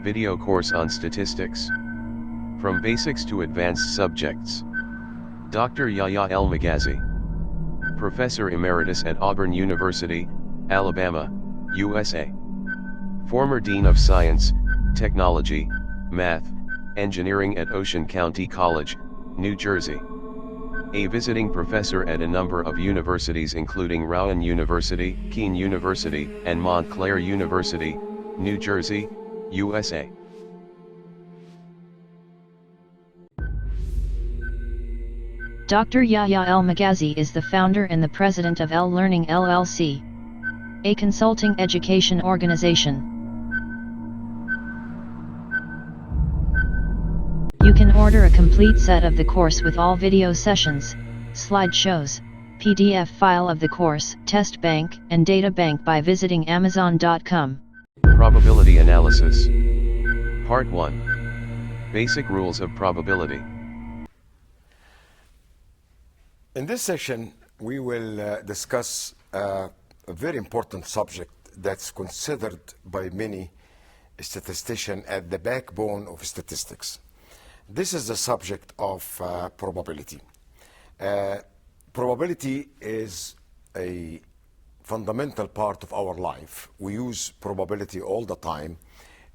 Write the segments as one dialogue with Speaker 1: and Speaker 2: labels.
Speaker 1: Video course on statistics. From basics to advanced subjects. Dr. Yahya El-Maghazi. Professor Emeritus at Auburn University, Alabama, USA. Former Dean of Science, Technology, Math, Engineering at Ocean County College, New Jersey. A visiting professor at a number of universities including Rowan University, Keene University, and Montclair University, New Jersey, USA.
Speaker 2: Dr. Yahya El-Maghazi is the founder and the president of L-Learning LLC, a consulting education organization. You can order a complete set of the course with all video sessions, slideshows, PDF file of the course, test bank, and data bank by visiting Amazon.com.
Speaker 1: Probability Analysis. Part 1. Basic Rules of Probability.
Speaker 3: In this session, we will discuss a very important subject that's considered by many statisticians as the backbone of statistics. This is the subject of probability. Probability is a fundamental part of our life. We use probability all the time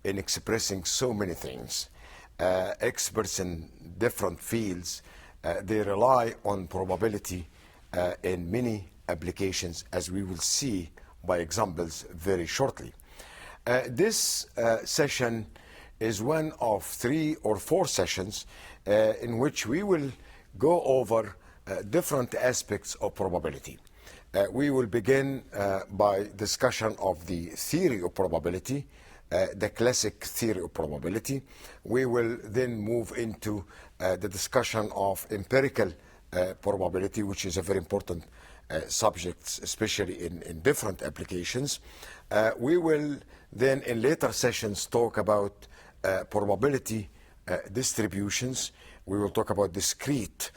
Speaker 3: in expressing so many things. Experts in different fields they rely on probability in many applications, as we will see by examples very shortly. This session is one of 3 or 4 sessions in which we will go over different aspects of probability. We will begin by discussion of the theory of probability, the classic theory of probability. We will then move into the discussion of empirical probability, which is a very important subject, especially in different applications. We will then in later sessions talk about probability distributions. We will talk about discrete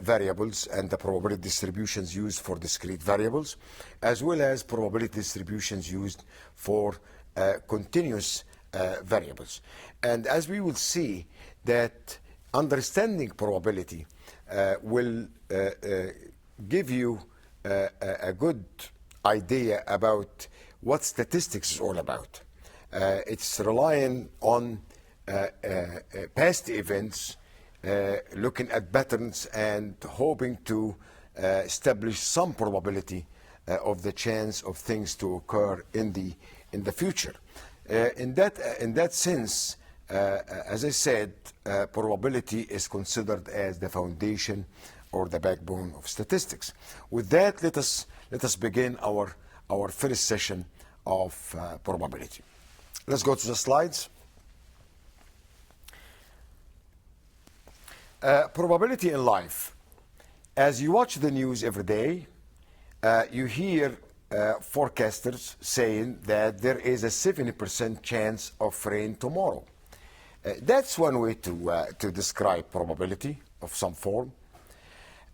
Speaker 3: variables and the probability distributions used for discrete variables, as well as probability distributions used for continuous variables. And as we will see, that understanding probability will give you a good idea about what statistics is all about. It's relying on past events, looking at patterns and hoping to establish some probability of the chance of things to occur in the future. In that sense, as I said, probability is considered as the foundation or the backbone of statistics. With that, let us begin our first session of probability. Let's go to the slides. Probability in life. As you watch the news every day, you hear forecasters saying that there is a 70% chance of rain tomorrow. That's one way to describe probability of some form.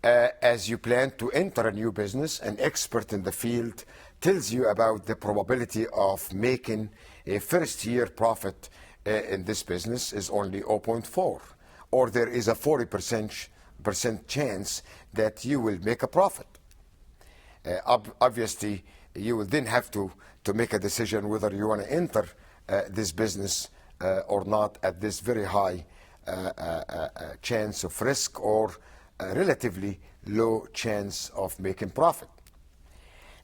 Speaker 3: As you plan to enter a new business, an expert in the field tells you about the probability of making a first-year profit in this business is only 0.4, or there is a 40% chance that you will make a profit. Obviously, you will then have to make a decision whether you want to enter this business or not at this very high chance of risk or relatively low chance of making profit.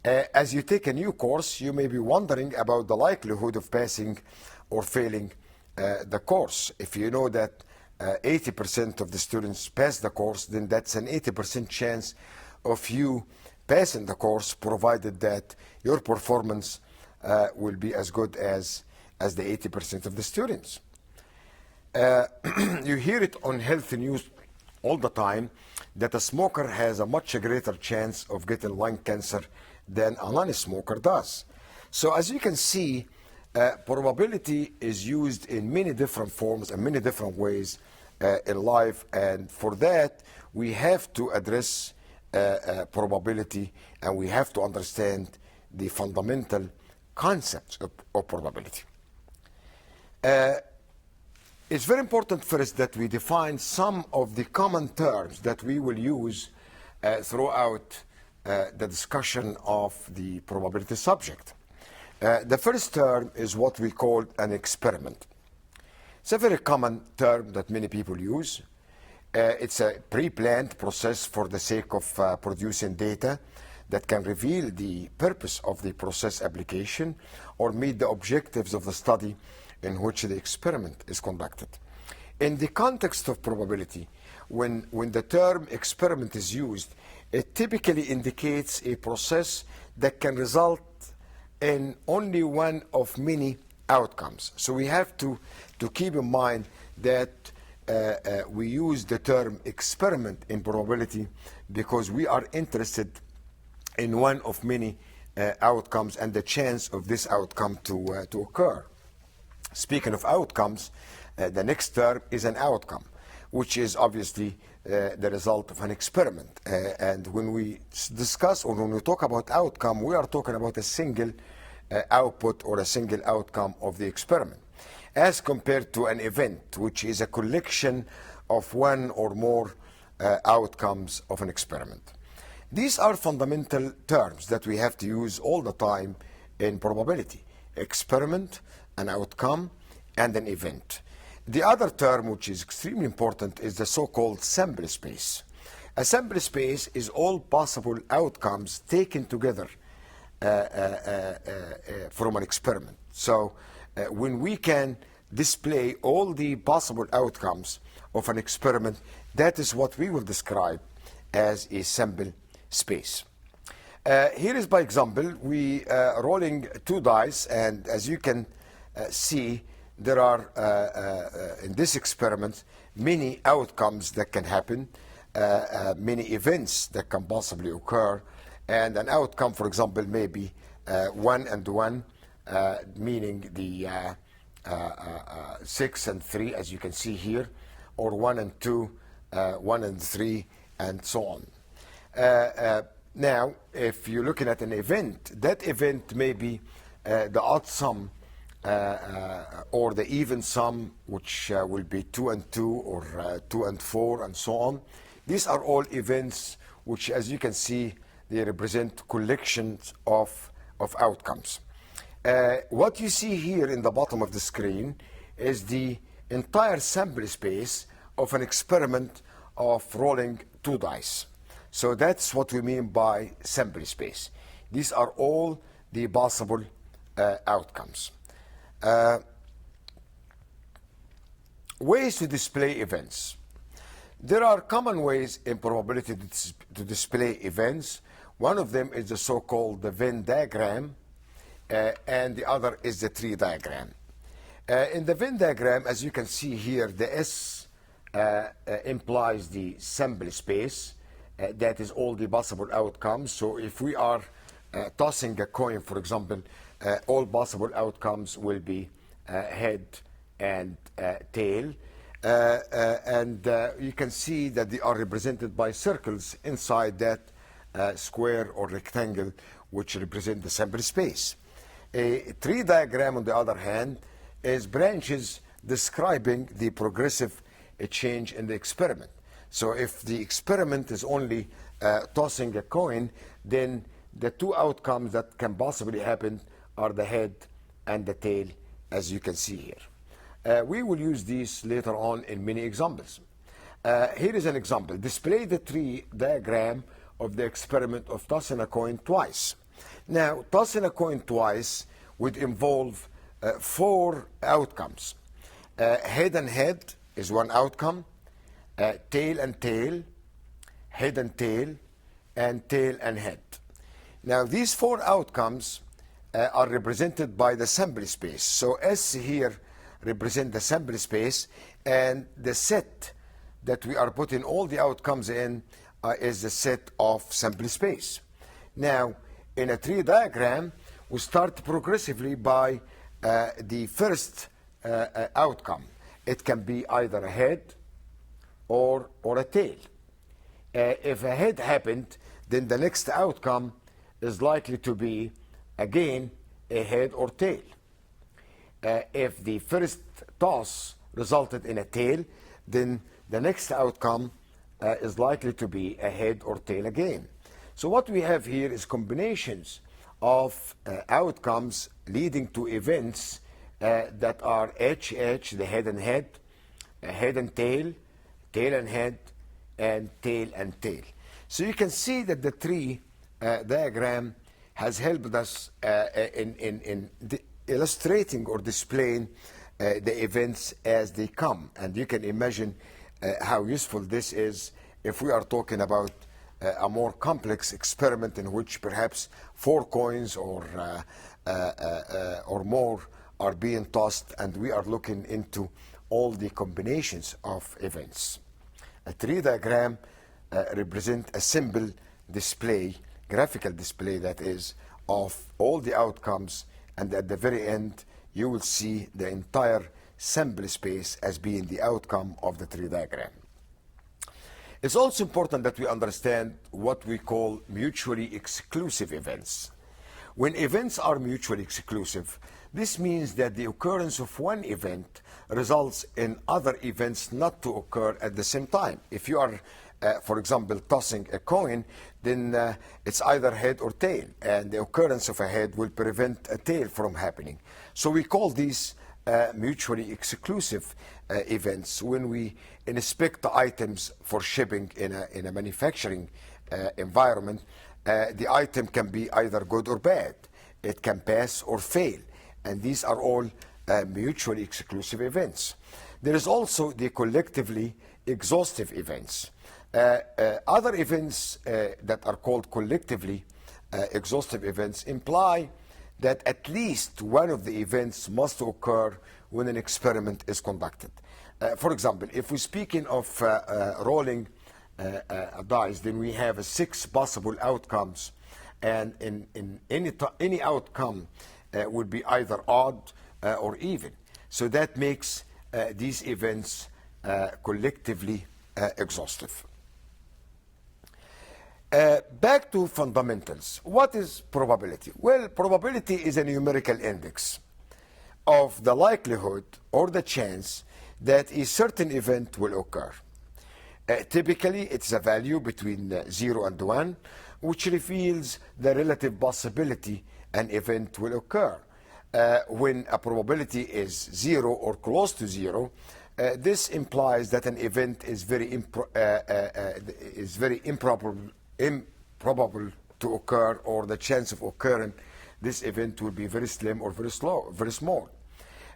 Speaker 3: As you take a new course, you may be wondering about the likelihood of passing or failing the course. If you know that 80% of the students pass the course, then that's an 80% chance of you passing the course, provided that your performance will be as good as the 80% of the students. You hear it on health news all the time that a smoker has a much greater chance of getting lung cancer than a non-smoker does. So as you can see, probability is used in many different forms and many different ways in life, and for that we have to address probability, and we have to understand the fundamental concepts of probability. It's very important first that we define some of the common terms that we will use throughout the discussion of the probability subject. The first term is what we call an experiment. It's a very common term that many people use. It's a pre-planned process for the sake of producing data that can reveal the purpose of the process application or meet the objectives of the study in which the experiment is conducted. In the context of probability, when the term experiment is used, it typically indicates a process that can result in only one of many outcomes. So we have to keep in mind that we use the term experiment in probability because we are interested in one of many outcomes and the chance of this outcome to occur. Speaking of outcomes, the next term is an outcome, which is obviously the result of an experiment. And when we discuss or when we talk about outcome, we are talking about a single output or a single outcome of the experiment, as compared to an event, which is a collection of one or more outcomes of an experiment. These are fundamental terms that we have to use all the time in probability: experiment, an outcome, and an event. The other term, which is extremely important, is the so-called sample space. A sample space is all possible outcomes taken together from an experiment. So when we can display all the possible outcomes of an experiment, that is what we will describe as a sample space. Here is, by example, we rolling two dice, and as you can see, there are in this experiment many outcomes that can happen, many events that can possibly occur, and an outcome, for example, may be 1 and 1, meaning the 6 and 3, as you can see here, or 1 and 2, 1 and 3, and so on. Now, if you're looking at an event, that event may be the odd sum or the even sum, which will be 2 and 2 or 2 and 4 and so on. These are all events which, as you can see, they represent collections of outcomes. What you see here in the bottom of the screen is the entire sample space of an experiment of rolling two dice. So that's what we mean by sample space. These are all the possible outcomes. Ways to display events. There are common ways in probability to display events. One of them is the so-called the Venn diagram, and the other is the tree diagram. In the Venn diagram, as you can see here, the S implies the sample space. That is all the possible outcomes. So if we are tossing a coin, for example, all possible outcomes will be head and tail. And you can see that they are represented by circles inside that square or rectangle, which represent the sample space. A tree diagram, on the other hand, is branches describing the progressive change in the experiment. So if the experiment is only tossing a coin, then the two outcomes that can possibly happen are the head and the tail, as you can see here. We will use these later on in many examples. Here is an example. Display the tree diagram of the experiment of tossing a coin twice. Now, tossing a coin twice would involve 4 outcomes. Head and head is one outcome, tail and tail, head and tail, and tail and head. Now, these 4 outcomes are represented by the sample space. So S here represent the sample space, and the set that we are putting all the outcomes in is the set of sample space. Now, in a tree diagram, we start progressively by the first outcome. It can be either a head or a tail. If a head happened, then the next outcome is likely to be, again, a head or tail. If the first toss resulted in a tail, then the next outcome is likely to be a head or tail again. So what we have here is combinations of outcomes leading to events that are HH, the head and head tail and head, and tail and tail. So you can see that the tree diagram has helped us in illustrating or displaying the events as they come. And you can imagine how useful this is if we are talking about a more complex experiment in which perhaps 4 coins or more are being tossed, and we are looking into all the combinations of events. A tree diagram represents a simple display, graphical display that is, of all the outcomes, and at the very end you will see the entire sample space as being the outcome of the tree diagram. It's also important that we understand what we call mutually exclusive events. When events are mutually exclusive, this means that the occurrence of one event results in other events not to occur at the same time. If you are, for example, tossing a coin, then it's either head or tail, and the occurrence of a head will prevent a tail from happening. So we call these mutually exclusive events. When we inspect the items for shipping in a manufacturing environment, the item can be either good or bad. It can pass or fail, and these are all mutually exclusive events. There is also the collectively exhaustive events. Other events that are called collectively exhaustive events imply that at least one of the events must occur when an experiment is conducted. For example, if we're speaking of rolling a dice, then we have 6 possible outcomes, and in any outcome would be either odd or even. So that makes these events collectively exhaustive. Back to fundamentals. What is probability? Well, probability is a numerical index of the likelihood or the chance that a certain event will occur. Typically, it's a value between 0 and 1, which reveals the relative possibility an event will occur. When a probability is 0 or close to 0, this implies that an event is very improbable to occur, or the chance of occurring this event will be very slim or very small.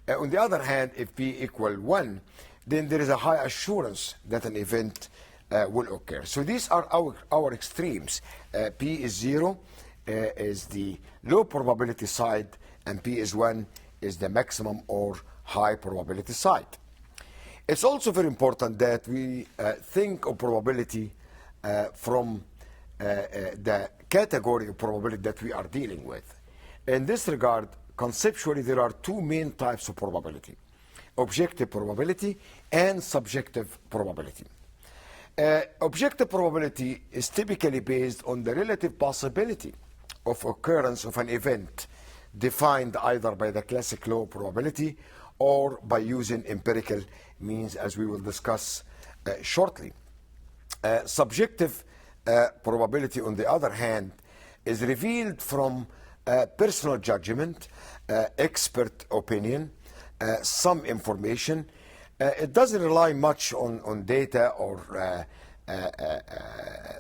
Speaker 3: On the other hand, if p equal 1, then there is a high assurance that an event will occur. So these are our extremes. P is 0 is the low probability side, and P is 1 is the maximum or high probability side. It's also very important that we think of probability from the category of probability that we are dealing with. In this regard, conceptually, there are 2 main types of probability: objective probability and subjective probability. Objective probability is typically based on the relative possibility of occurrence of an event, defined either by the classic law of probability or by using empirical means, as we will discuss shortly. Subjective probability, on the other hand, is revealed from personal judgment, expert opinion, some information. It doesn't rely much on data or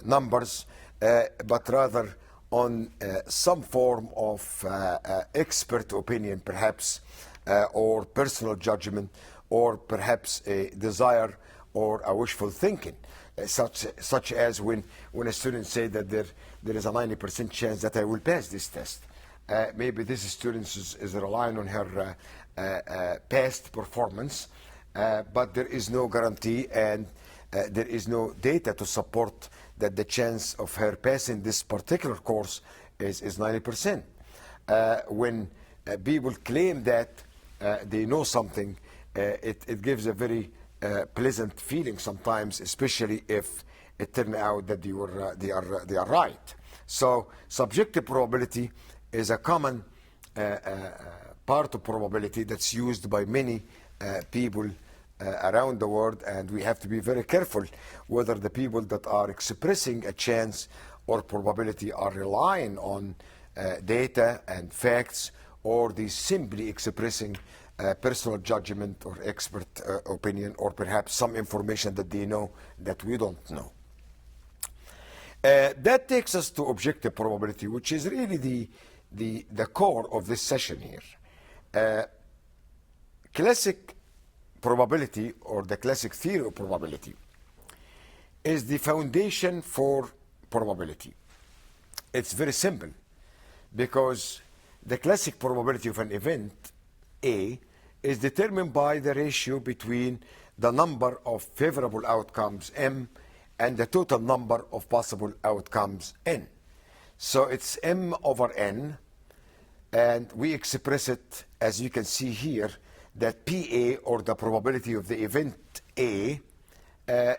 Speaker 3: numbers, but rather on some form of expert opinion, perhaps, or personal judgment, or perhaps a desire or a wishful thinking, such as when a student says that there is a 90% chance that I will pass this test. Maybe this student is relying on her past performance, but there is no guarantee, and there is no data to support that the chance of her passing this particular course is 90%. When people claim that they know something, it gives a very pleasant feeling sometimes, especially if it turns out that they are right. So subjective probability is a common part of probability that's used by many people around the world, and we have to be very careful whether the people that are expressing a chance or probability are relying on data and facts, or they simply expressing personal judgment or expert opinion, or perhaps some information that they know that we don't know. That takes us to objective probability, which is really the core of this session here. Classic probability, or the classic theory of probability, is the foundation for probability. It's very simple, because the classic probability of an event A is determined by the ratio between the number of favorable outcomes M and the total number of possible outcomes N. So it's M over N, and we express it, as you can see here, that PA, or the probability of the event A,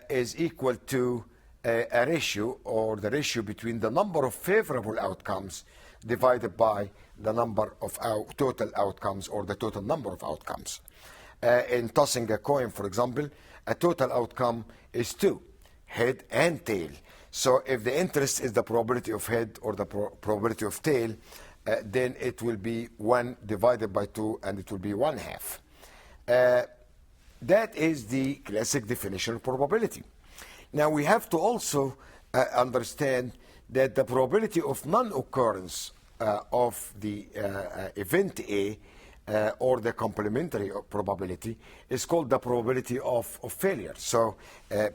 Speaker 3: is equal to a ratio, or the ratio between the number of favorable outcomes divided by the number of total outcomes, or the total number of outcomes. In tossing a coin, for example, a total outcome is 2, head and tail. So if the interest is the probability of head or the probability of tail, then it will be 1 divided by 2, and it will be 1/2. That is the classic definition of probability. Now we have to also understand that the probability of non-occurrence of the event A, or the complementary probability, is called the probability of failure. So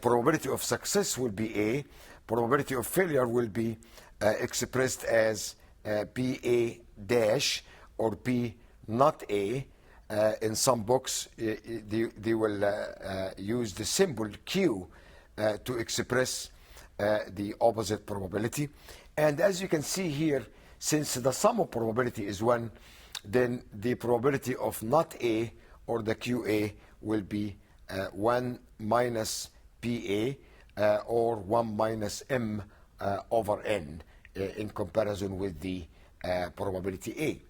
Speaker 3: probability of success will be A, probability of failure will be expressed as PA dash, or P not A. In some books, they will use the symbol Q to express the opposite probability. And as you can see here, since the sum of probability is 1, then the probability of not A, or the QA, will be 1 minus PA, or 1 minus M over N, in comparison with the probability A.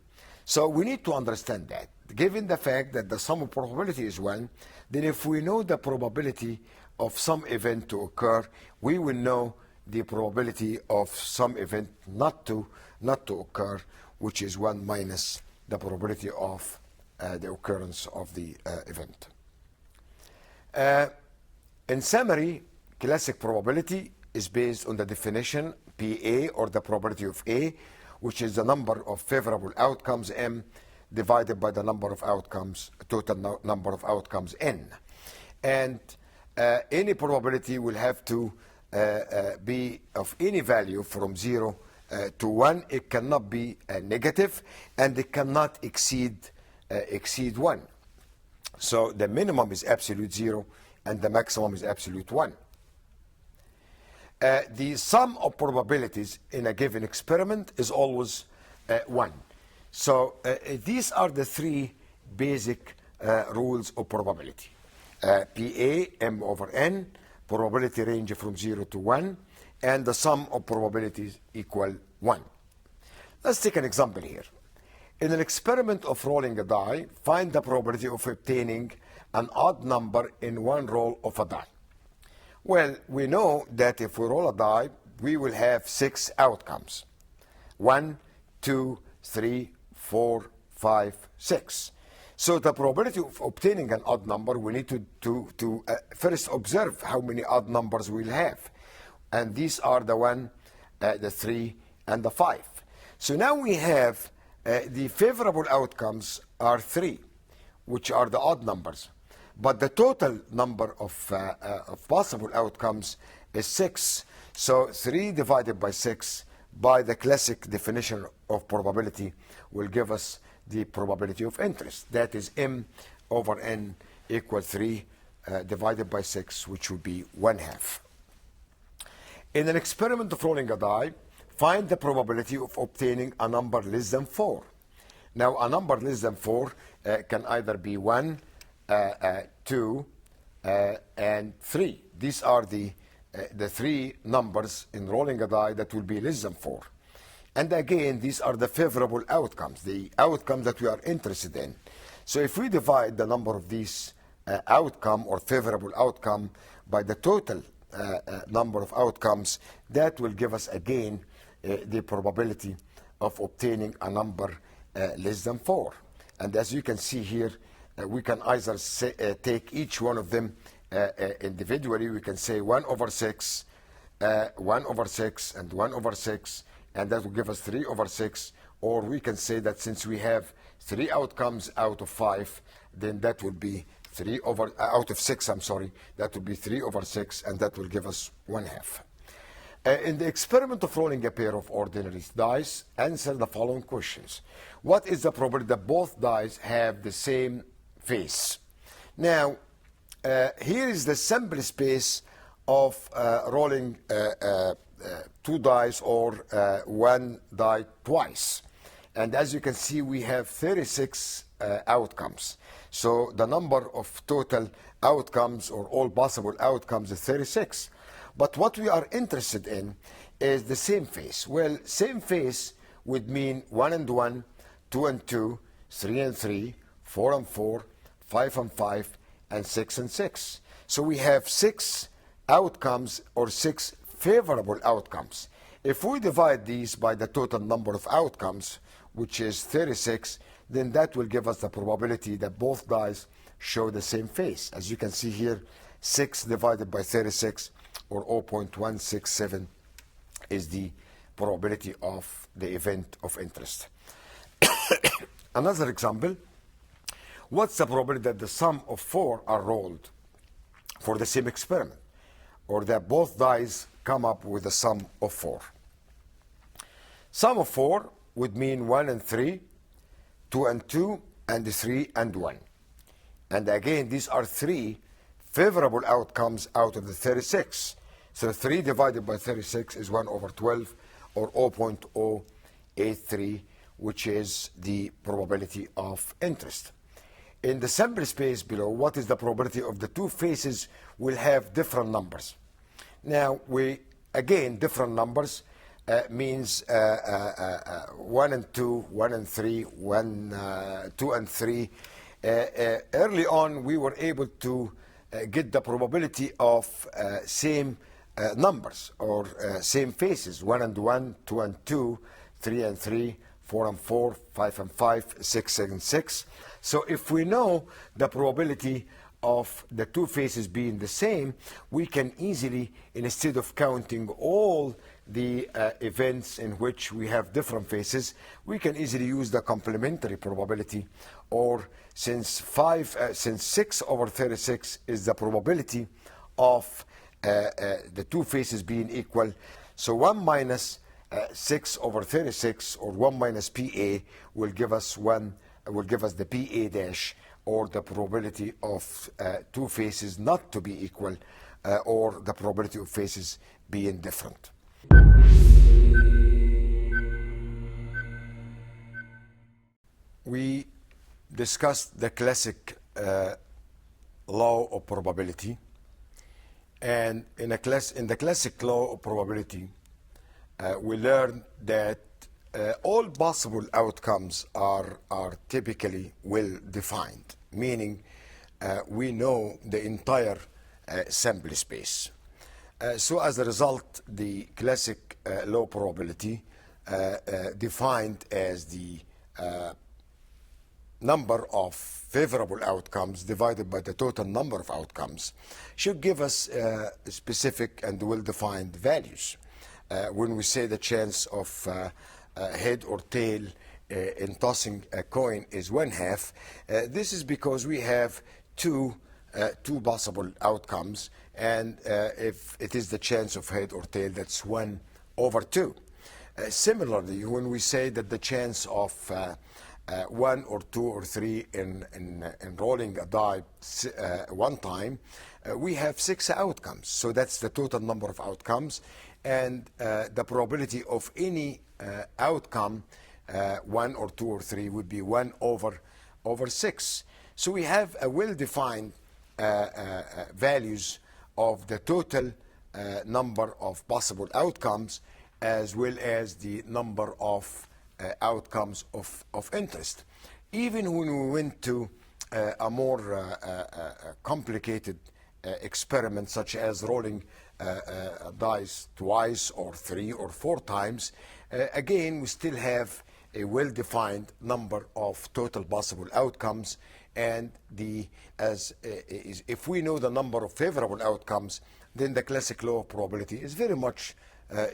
Speaker 3: So we need to understand that. Given the fact that the sum of probability is 1, then if we know the probability of some event to occur, we will know the probability of some event not to occur, which is 1 minus the probability of the occurrence of the event. In summary, classic probability is based on the definition PA, or the probability of A, which is the number of favorable outcomes M divided by the number of outcomes, total number of outcomes N. And any probability will have to be of any value from 0 to 1. It cannot be negative, and it cannot exceed 1. So the minimum is absolute 0, and the maximum is absolute 1. The sum of probabilities in a given experiment is always 1. So these are the 3 basic rules of probability. PA, M over N, probability range from 0 to 1, and the sum of probabilities equal 1. Let's take an example here. In an experiment of rolling a die, find the probability of obtaining an odd number in one roll of a die. Well, we know that if we roll a die, we will have 6 outcomes. 1, 2, 3, 4, 5, 6. So the probability of obtaining an odd number, we need to first observe how many odd numbers we'll have. And these are the 1, the 3, and the 5. So now we have the favorable outcomes are 3, which are the odd numbers. But the total number of possible outcomes is 6. So 3 divided by 6, by the classic definition of probability, will give us the probability of interest. That is M over N equal 3 divided by 6, which would be 1/2. In an experiment of rolling a die, find the probability of obtaining a number less than 4. Now, a number less than 4 can either be 1, 2, and 3. These are the 3 numbers in rolling a die that will be less than 4. And again, these are the favorable outcomes, the outcomes that we are interested in. So if we divide the number of these outcome or favorable outcome by the total number of outcomes, that will give us again the probability of obtaining a number less than 4. And as you can see here, we can either take each one of them individually. We can say 1 over 6, 1 over 6, and 1 over 6, and that will give us 3 over 6. Or we can say that since we have 3 outcomes out of 5, then that would be 3 over, out of 6, I'm sorry, that would be 3 over 6, and that will give us 1/2. In the experiment of rolling a pair of ordinary dice, answer the following questions. What is the probability that both dice have the same face? Now, here is the sample space of rolling 2 dice or 1 die twice. And as you can see, we have 36 outcomes. So the number of total outcomes or all possible outcomes is 36. But what we are interested in is the same face. Well, same face would mean 1 and 1, 2 and 2, 3 and 3, 4 and 4, 5 and 5, and 6 and 6. So we have 6 outcomes or 6 favorable outcomes. If we divide these by the total number of outcomes, which is 36, then that will give us the probability that both dice show the same face. As you can see here, 6 divided by 36, or 0.167, is the probability of the event of interest. Another example, what's the probability that the sum of 4 are rolled for the same experiment, or that both dice come up with a sum of 4? Sum of 4 would mean 1 and 3, 2 and 2, and 3 and 1. And again, these are 3 favorable outcomes out of the 36. So 3 divided by 36 is 1 over 12, or 0.083, which is the probability of interest. In the sample space below, what is the probability of the 2 faces will have different numbers? Now, again, different numbers means 1 and 2, 1 and 3, 2 and 3. Early on, we were able to get the probability of same numbers or same faces: 1 and 1, 2 and 2, 3 and 3, 4 and 4, 5 and 5, 6 and 6. So if we know the probability of the 2 faces being the same, we can easily, instead of counting all the events in which we have different faces, we can easily use the complementary probability, or since 6 over 36 is the probability of the 2 faces being equal, so 1 minus 6 over 36, or 1 minus PA, will give us the PA dash, or the probability of 2 faces not to be equal, or the probability of faces being different. We discussed the classic law of probability, and in the classic law of probability, we learned that all possible outcomes are typically well defined, meaning we know the entire sample space. So as a result, the classic law probability, defined as the number of favorable outcomes divided by the total number of outcomes, should give us specific and well-defined values. When we say the chance of head or tail in tossing a coin is 1/2, this is because we have two possible outcomes, and if it is the chance of head or tail, that's 1 over 2. Similarly, when we say that the chance of 1 or 2 or 3 in rolling a die 1 time, we have 6 outcomes. So that's the total number of outcomes, and the probability of any outcome, 1 or 2 or 3, would be 1 over 6. So we have a well-defined values of the total number of possible outcomes, as well as the number of outcomes of interest. Even when we went to a more complicated experiment, such as rolling dice twice or 3 or 4 times, again, we still have a well-defined number of total possible outcomes, and if we know the number of favorable outcomes, then the classic law of probability is very much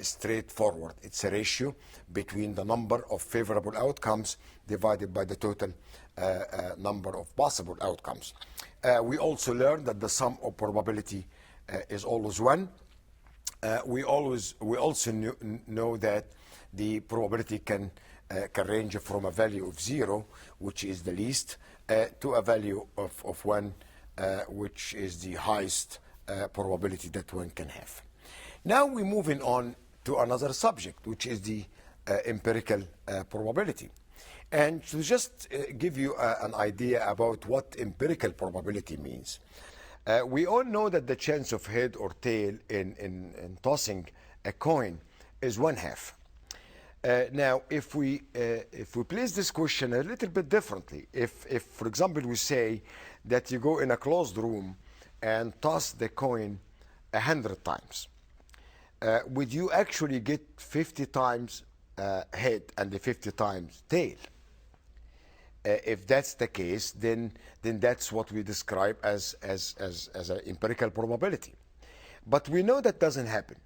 Speaker 3: straightforward. It's a ratio between the number of favorable outcomes divided by the total number of possible outcomes. We also learned that the sum of probability is always 1. We also know that the probability can range from a value of 0, which is the least, to a value of 1, which is the highest probability that one can have. Now we're moving on to another subject, which is the empirical probability. And to just give you an idea about what empirical probability means, we all know that the chance of head or tail in tossing a coin is 1/2. Now, if we place this question a little bit differently, if for example we say that you go in a closed room and toss the coin 100 times, would you actually get 50 times head and the 50 times tail? If that's the case, then that's what we describe as an empirical probability. But we know that doesn't happen.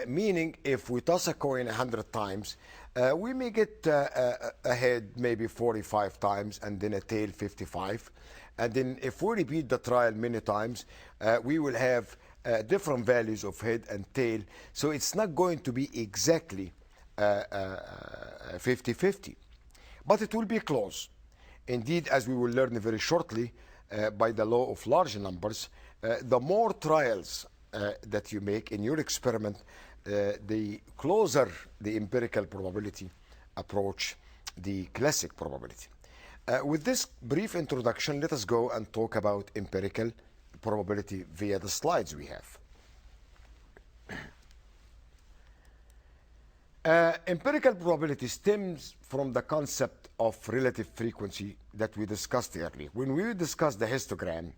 Speaker 3: Meaning, if we toss a coin 100 times, we may get a head maybe 45 times and then a tail 55. And then if we repeat the trial many times, we will have different values of head and tail. So it's not going to be exactly 50-50. But it will be close. Indeed, as we will learn very shortly by the law of large numbers, the more trials that you make in your experiment, the closer the empirical probability approach the classic probability. With this brief introduction, let us go and talk about empirical probability via the slides we have. Empirical probability stems from the concept of relative frequency that we discussed earlier. When we discussed the histogram,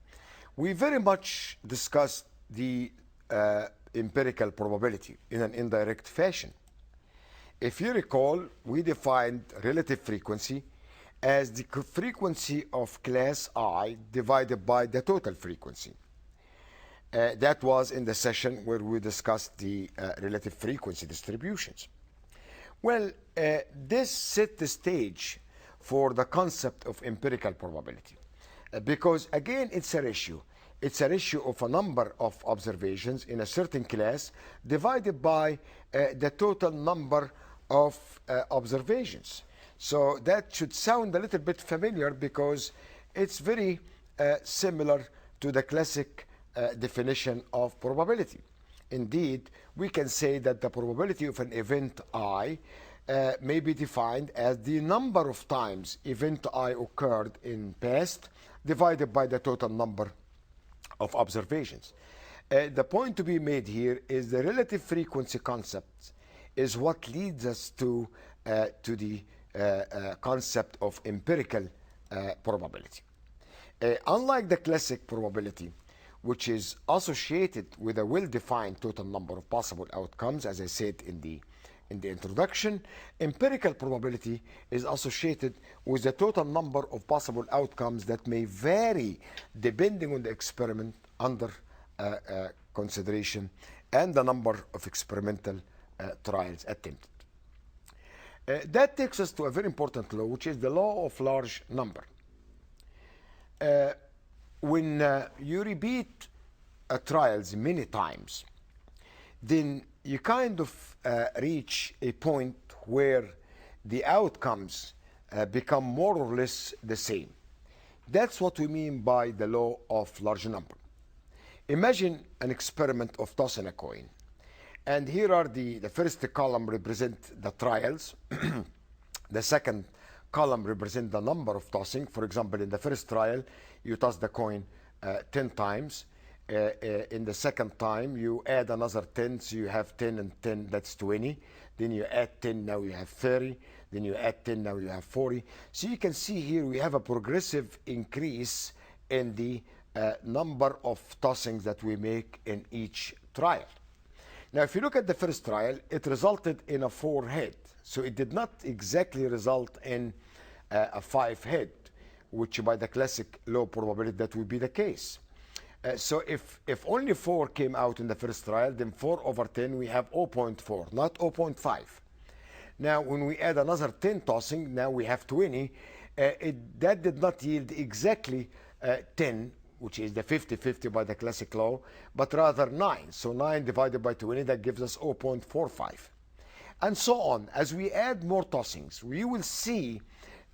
Speaker 3: we very much discussed the empirical probability in an indirect fashion. If you recall, we defined relative frequency as the frequency of class I divided by the total frequency. That was in the session where we discussed the relative frequency distributions. Well, this set the stage for the concept of empirical probability because, again, it's a ratio. It's a ratio of a number of observations in a certain class divided by the total number of observations. So that should sound a little bit familiar because it's very similar to the classic definition of probability. Indeed, we can say that the probability of an event I may be defined as the number of times event I occurred in past divided by the total number of observations. The point to be made here is the relative frequency concept is what leads us to the concept of empirical probability. Unlike the classic probability, which is associated with a well-defined total number of possible outcomes, as I said in the introduction, empirical probability is associated with the total number of possible outcomes that may vary depending on the experiment under consideration and the number of experimental trials attempted. That takes us to a very important law, which is the law of large number. When you repeat trials many times, then you kind of reach a point where the outcomes become more or less the same. That's what we mean by the law of large number. Imagine an experiment of tossing a coin. And here are the first column represent the trials. The second column represent the number of tossing. For example, in the first trial, you toss the coin 10 times. In the second time, you add another 10, so you have 10 and 10, that's 20. Then you add 10, now you have 30. then you add 10, now you have 40. So you can see here we have a progressive increase in the number of tossings that we make in each trial. Now, if you look at the first trial, it resulted in a 4-head. So it did not exactly result in a 5-head, which by the classic low probability that would be the case. So if only 4 came out in the first trial, then 4 over 10, we have 0.4, not 0.5. Now, when we add another 10 tossing, now we have 20. That did not yield exactly 10, which is the 50-50 by the classic law, but rather 9. So 9 divided by 20, that gives us 0.45. And so on. As we add more tossings, we will see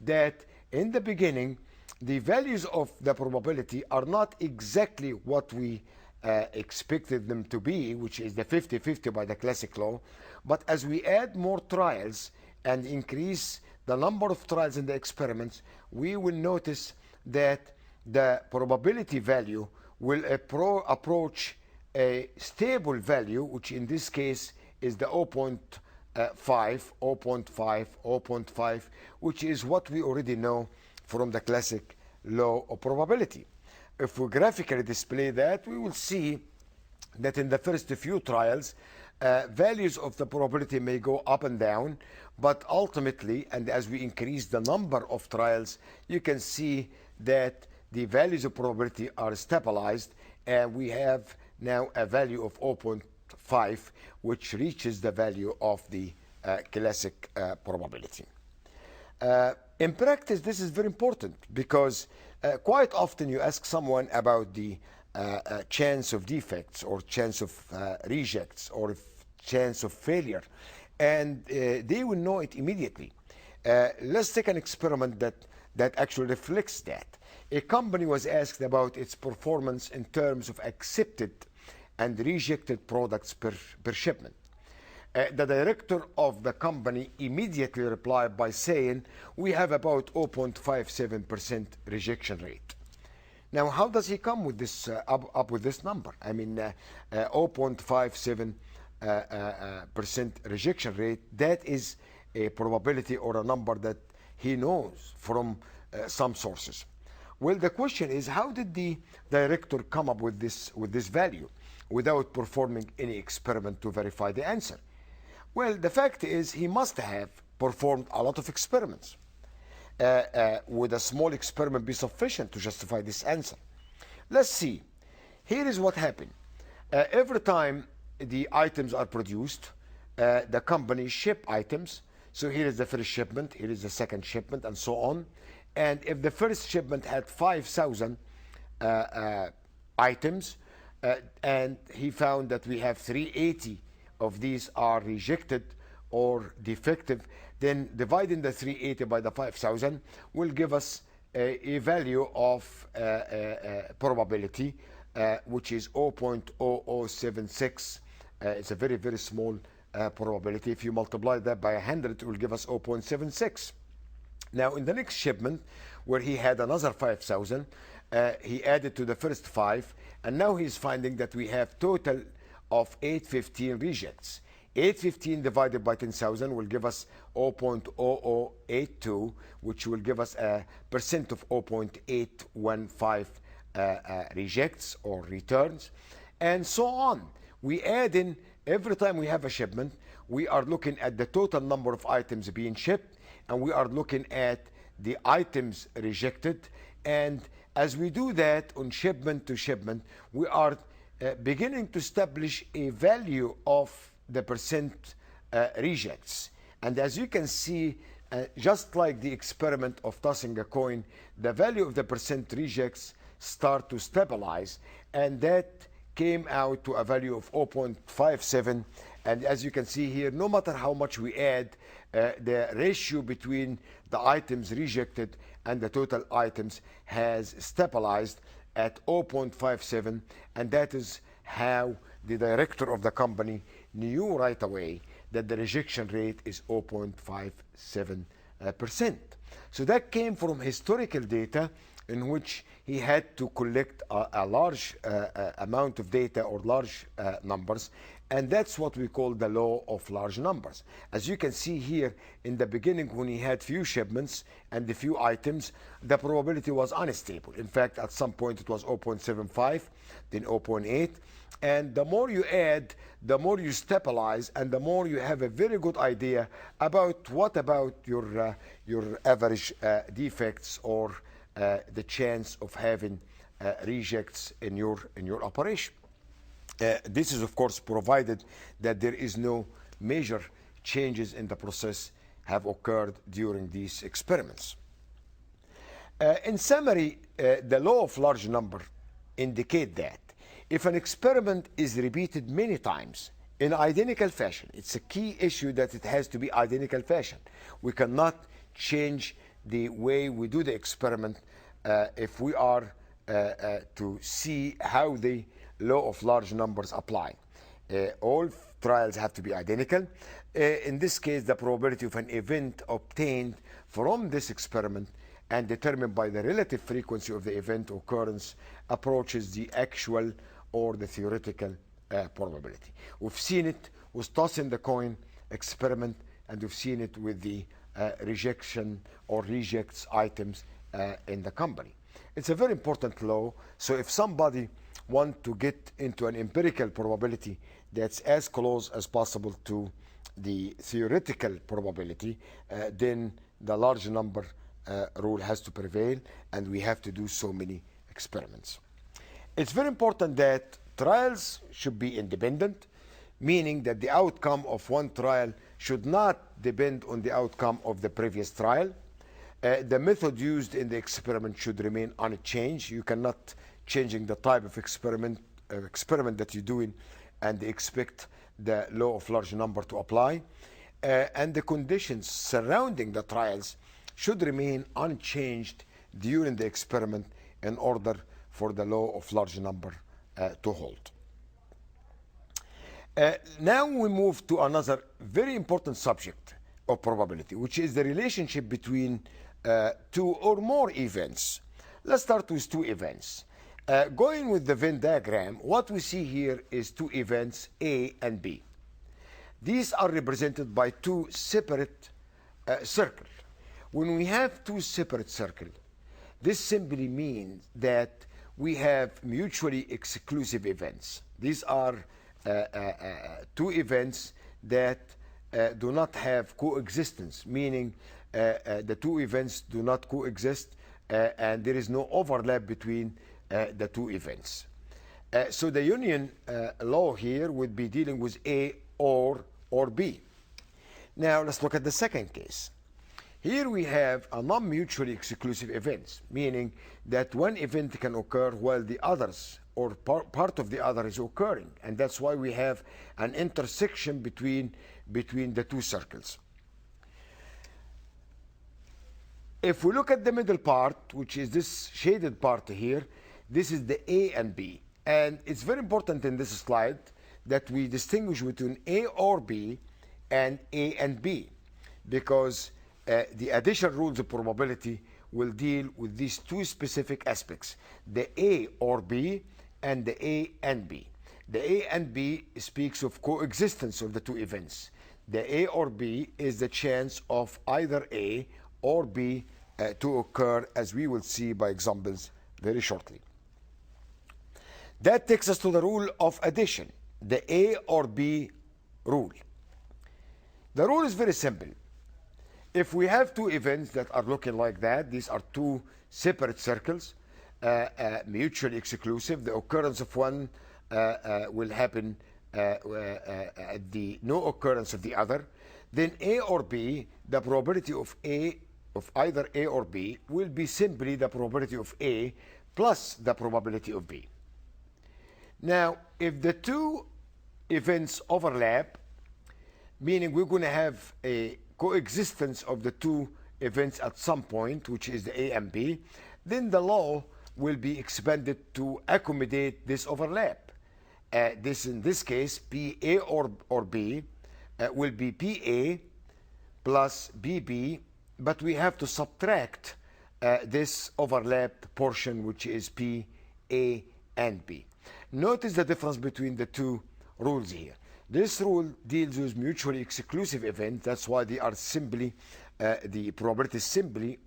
Speaker 3: that in the beginning, the values of the probability are not exactly what we expected them to be, which is the 50-50 by the classic law. But as we add more trials and increase the number of trials in the experiments, we will notice that the probability value will approach a stable value, which in this case is the 0.5, 0.5, 0.5, which is what we already know from the classic law of probability. If we graphically display that, we will see that in the first few trials, values of the probability may go up and down, but ultimately, and as we increase the number of trials, you can see that the values of probability are stabilized, and we have now a value of 0.5, which reaches the value of the classic probability. In practice, this is very important because quite often you ask someone about the chance of defects or chance of rejects or chance of failure, and they will know it immediately. Let's take an experiment that actually reflects that. A company was asked about its performance in terms of accepted and rejected products per shipment. The director of the company immediately replied by saying, we have about 0.57% rejection rate. Now, how does he come with this up with this number? I mean, 0.57% rejection rate, that is a probability or a number that he knows from some sources. Well, the question is, how did the director come up with this value without performing any experiment to verify the answer? Well, the fact is he must have performed a lot of experiments. Would a small experiment be sufficient to justify this answer? Let's see. Here is what happened. Every time the items are produced, the company ship items. So here is the first shipment, here is the second shipment, and so on. And if the first shipment had 5,000 items, and he found that we have 380 of these are rejected or defective, then dividing the 380 by the 5,000 will give us a value of probability, which is 0.0076. It's a very, very small probability. If you multiply that by 100, it will give us 0.76. Now, in the next shipment, where he had another 5,000, he added to the first 5, and now he's finding that we have total of 815 rejects. 815 divided by 10,000 will give us 0.0082, which will give us a percent of 0.815 rejects or returns, and so on. We add in, every time we have a shipment, we are looking at the total number of items being shipped, and we are looking at the items rejected. And as we do that on shipment to shipment, we are beginning to establish a value of the percent rejects. And as you can see, just like the experiment of tossing a coin, the value of the percent rejects start to stabilize, and that came out to a value of 0.57. And as you can see here, no matter how much we add, the ratio between the items rejected and the total items has stabilized at 0.57, and that is how the director of the company knew right away that the rejection rate is 0.57%. So that came from historical data in which he had to collect a large amount of data or large numbers, And that's what we call the law of large numbers. As you can see here in the beginning, when he had few shipments and a few items, the probability was unstable. In fact, at some point it was 0.75, then 0.8. And the more you add, the more you stabilize, and the more you have a very good idea about what about your average defects or the chance of having rejects in your operation. This is, of course, provided that there is no major changes in the process have occurred during these experiments. In summary, the law of large number indicate that if an experiment is repeated many times in identical fashion, it's a key issue that it has to be identical fashion. We cannot change the way we do the experiment if we are to see how the law of large numbers apply. All trials have to be identical. In this case, the probability of an event obtained from this experiment and determined by the relative frequency of the event occurrence approaches the actual or the theoretical probability. We've seen it with tossing the coin experiment, and we've seen it with the rejection or rejects items in the company. It's a very important law. So if somebody want to get into an empirical probability that's as close as possible to the theoretical probability, then the large number rule has to prevail, and we have to do so many experiments. It's very important that trials should be independent, meaning that the outcome of one trial should not depend on the outcome of the previous trial. The method used in the experiment should remain unchanged. You cannot changing the type of experiment that you're doing and expect the law of large number to apply. And the conditions surrounding the trials should remain unchanged during the experiment in order for the law of large number to hold. Now we move to another very important subject of probability, which is the relationship between two or more events. Let's start with two events. Going with the Venn diagram, what we see here is two events, A and B. These are represented by two separate circles. When we have two separate circles, this simply means that we have mutually exclusive events. These are two events that do not have coexistence, meaning the two events do not coexist and there is no overlap between the two events. So the union law here would be dealing with A or B. Now let's look at the second case. Here we have a non-mutually exclusive events, meaning that one event can occur while the others or part of the other is occurring, and that's why we have an intersection between the two circles. If we look at the middle part, which is this shaded part here, this is the A and B. And it's very important in this slide that we distinguish between A or B and A and B, because the additional rules of probability will deal with these two specific aspects, the A or B and the A and B. The A and B speaks of coexistence of the two events. The A or B is the chance of either A or B to occur, as we will see by examples very shortly. That takes us to the rule of addition, the A or B rule. The rule is very simple. If we have two events that are looking like that, these are two separate circles, mutually exclusive, the occurrence of one will happen at the no occurrence of the other, then A or B, the probability of either A or B will be simply the probability of A plus the probability of B. Now, if the two events overlap, meaning we're going to have a coexistence of the two events at some point, which is the A and B, then the law will be expanded to accommodate this overlap. In this case, PA or B will be PA plus BB, but we have to subtract this overlapped portion, which is PA and B. Notice the difference between the two rules here. This rule deals with mutually exclusive events. That's why they are simply, the probability is simply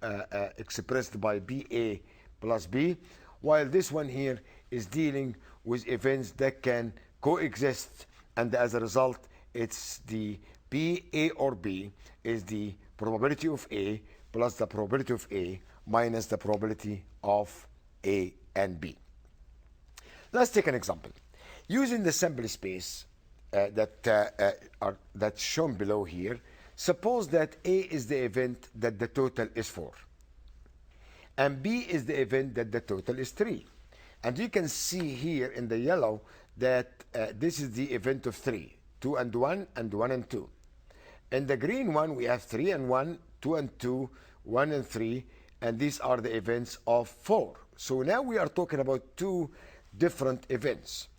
Speaker 3: expressed by BA plus B, while this one here is dealing with events that can coexist, and as a result, it's the A or B is the probability of A plus the probability of A minus the probability of A and B. Let's take an example. Using the sample space that's shown below here, suppose that A is the event that the total is 4, and B is the event that the total is 3. And you can see here in the yellow that this is the event of 3, 2 and 1, and 1 and 2. In the green one, we have 3 and 1, 2 and 2, 1 and 3, and these are the events of 4. So now we are talking about two different events.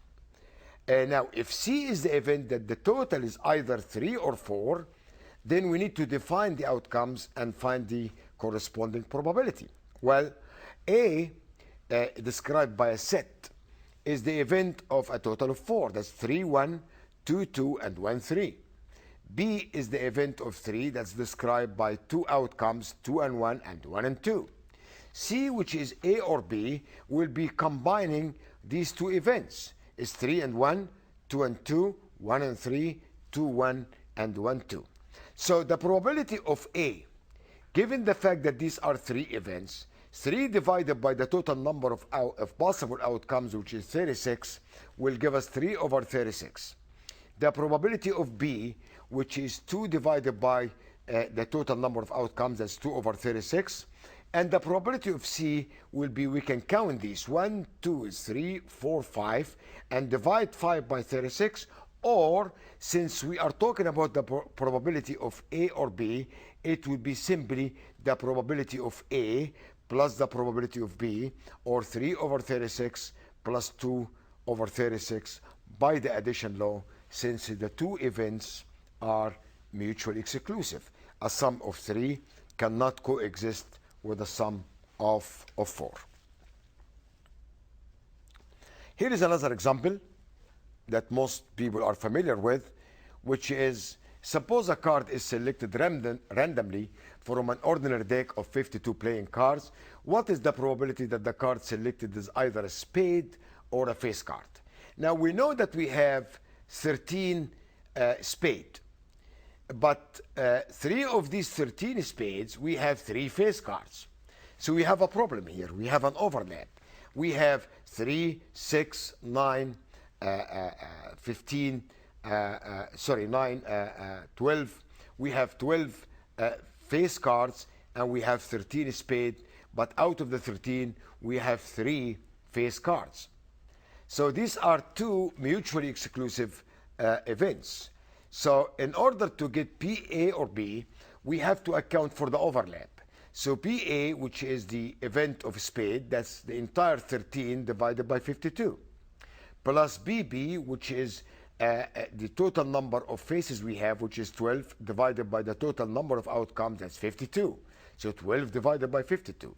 Speaker 3: Now, if C is the event that the total is either 3 or 4, then we need to define the outcomes and find the corresponding probability. Well, A, described by a set, is the event of a total of 4. That's 3, 1, 2, 2, and 1, 3. B is the event of 3 that's described by two outcomes, 2 and 1 and 1 and 2. C, which is A or B, will be combining these two events. Is 3 and 1, 2 and 2, 1 and 3, 2, 1, and 1, 2. So the probability of A, given the fact that these are 3 events, 3 divided by the total number of possible outcomes, which is 36, will give us 3 over 36. The probability of B, which is 2 divided by the total number of outcomes, that's 2 over 36. And the probability of C will be, we can count these, 1, 2, 3, 4, 5, and divide 5 by 36, or since we are talking about the probability of A or B, it will be simply the probability of A plus the probability of B, or 3 over 36 plus 2 over 36 by the addition law, since the two events are mutually exclusive. A sum of 3 cannot coexist with a sum of 4. Here is another example that most people are familiar with, which is, suppose a card is selected randomly from an ordinary deck of 52 playing cards. What is the probability that the card selected is either a spade or a face card? Now we know that we have 13 spades, but 3 of these 13 spades, we have 3 face cards. So we have a problem here. We have an overlap. We have 3, 6, 9, 15, 12. We have 12 face cards, and we have 13 spades, but out of the 13, we have 3 face cards. So these are two mutually exclusive events. So in order to get PA or B, we have to account for the overlap. So PA, which is the event of spade, that's the entire 13 divided by 52, plus BB, which is the total number of faces we have, which is 12, divided by the total number of outcomes, that's 52. So 12 divided by 52.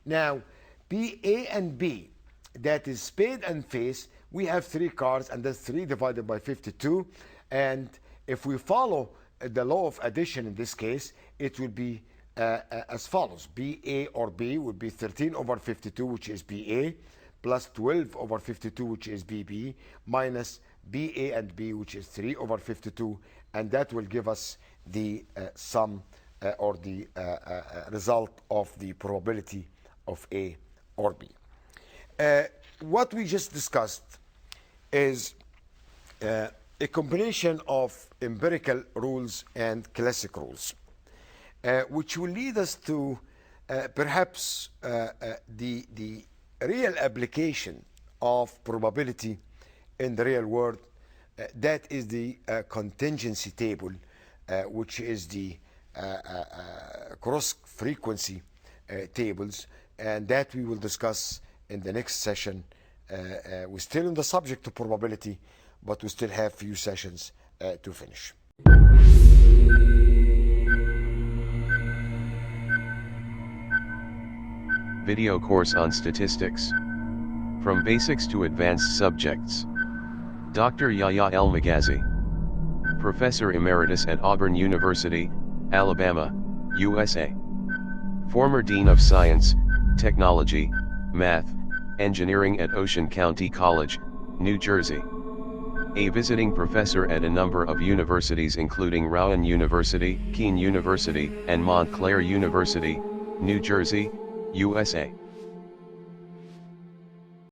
Speaker 3: Now, PA and B, that is spade and face, we have 3 cards, and that's 3 divided by 52. And if we follow the law of addition in this case, it will be as follows. BA or B would be 13 over 52, which is BA, plus 12 over 52, which is BB, minus BA and B, which is 3 over 52, and that will give us the sum or the result of the probability of A or B. What we just discussed is a combination of empirical rules and classic rules, which will lead us to perhaps the real application of probability in the real world. That is the contingency table, which is the cross-frequency tables, and that we will discuss in the next session. We're still on the subject of probability, but we still have few sessions to finish.
Speaker 1: Video course on statistics. From basics to advanced subjects. Dr. Yahya El Maghazi. Professor Emeritus at Auburn University, Alabama, USA. Former Dean of Science, Technology, Math, Engineering at Ocean County College, New Jersey. A visiting professor at a number of universities including Rowan University, Kean University, and Montclair University, New Jersey, USA.